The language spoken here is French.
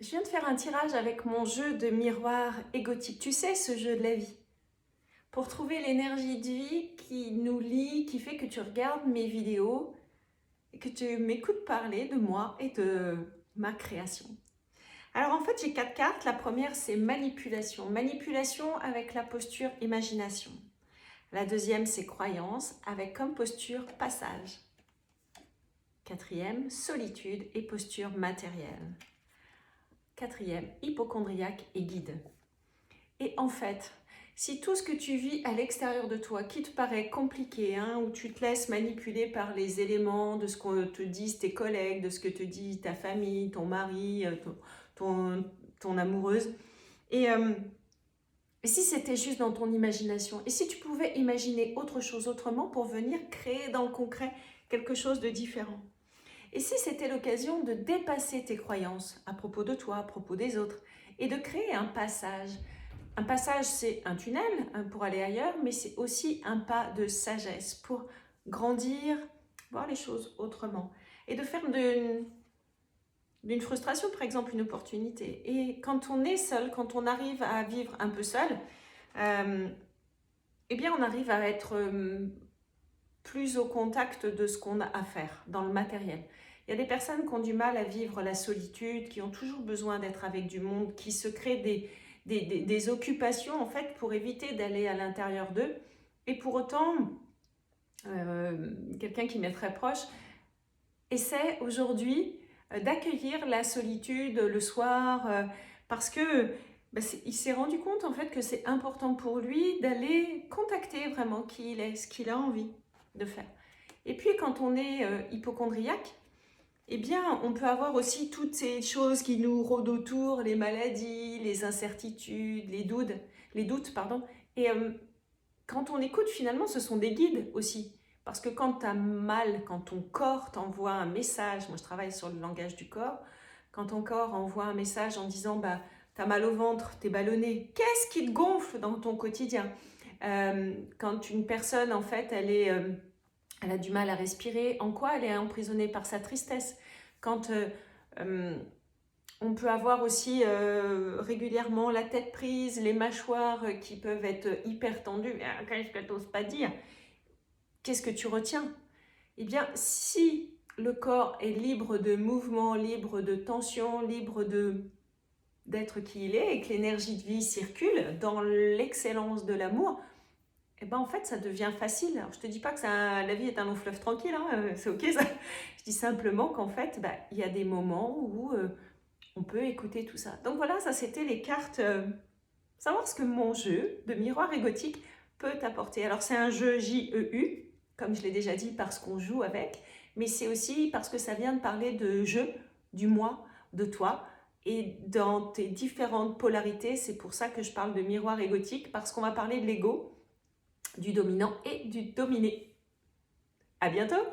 Je viens de faire un tirage avec mon jeu de miroir égotique. Tu sais, ce jeu de la vie. Pour trouver l'énergie de vie qui nous lie, qui fait que tu regardes mes vidéos et que tu m'écoutes parler de moi et de ma création. Alors en fait, j'ai 4 cartes. La première, c'est manipulation. Manipulation avec la posture imagination. La deuxième, c'est croyance avec comme posture passage. Quatrième, solitude et posture matérielle. Quatrième, hypochondriaque et guide. Et en fait, si tout ce que tu vis à l'extérieur de toi, qui te paraît compliqué, où tu te laisses manipuler par les éléments de ce qu'on te disent tes collègues, de ce que te dit ta famille, ton mari, ton amoureuse, et si c'était juste dans ton imagination, et si tu pouvais imaginer autre chose autrement pour venir créer dans le concret quelque chose de différent. Et si c'était l'occasion de dépasser tes croyances à propos de toi, à propos des autres, et de créer un passage. Un passage, c'est un tunnel pour aller ailleurs, mais c'est aussi un pas de sagesse pour grandir, voir les choses autrement. Et de faire d'une frustration, par exemple, une opportunité. Et quand on est seul, quand on arrive à vivre un peu seul, eh bien on arrive à être plus au contact de ce qu'on a à faire dans le matériel. Il y a des personnes qui ont du mal à vivre la solitude, qui ont toujours besoin d'être avec du monde, qui se créent des occupations en fait pour éviter d'aller à l'intérieur d'eux. Et pour autant, quelqu'un qui m'est très proche essaie aujourd'hui d'accueillir la solitude le soir parce que il s'est rendu compte en fait que c'est important pour lui d'aller contacter vraiment qui il est, ce qu'il a envie de faire. Et puis quand on est hypochondriaque, eh bien on peut avoir aussi toutes ces choses qui nous rôdent autour, les maladies, les incertitudes, les doutes, pardon. Et quand on écoute, finalement, ce sont des guides aussi. Parce que quand tu as mal, quand ton corps t'envoie un message, moi je travaille sur le langage du corps, quand ton corps envoie un message en disant tu as mal au ventre, tu es ballonné, qu'est-ce qui te gonfle dans ton quotidien? Quand une personne, en fait, elle a du mal à respirer, en quoi elle est emprisonnée par sa tristesse? Quand on peut avoir aussi régulièrement la tête prise, les mâchoires qui peuvent être hyper tendues. Qu'est-ce que tu n'oses pas dire? Qu'est-ce que tu retiens? Eh bien, si le corps est libre de mouvement, libre de tension, libre d'être qui il est et que l'énergie de vie circule dans l'excellence de l'amour, eh ben en fait, ça devient facile. Alors, je ne te dis pas que la vie est un long fleuve tranquille, c'est ok ça. Je dis simplement qu'en fait, il y a des moments où on peut écouter tout ça. Donc voilà, ça c'était les cartes, savoir ce que mon jeu de miroir égotique peut t'apporter. Alors c'est un jeu JEU, comme je l'ai déjà dit, parce qu'on joue avec, mais c'est aussi parce que ça vient de parler de jeu, du moi, de toi, et dans tes différentes polarités, c'est pour ça que je parle de miroir égotique, parce qu'on va parler de l'ego, du dominant et du dominé. À bientôt!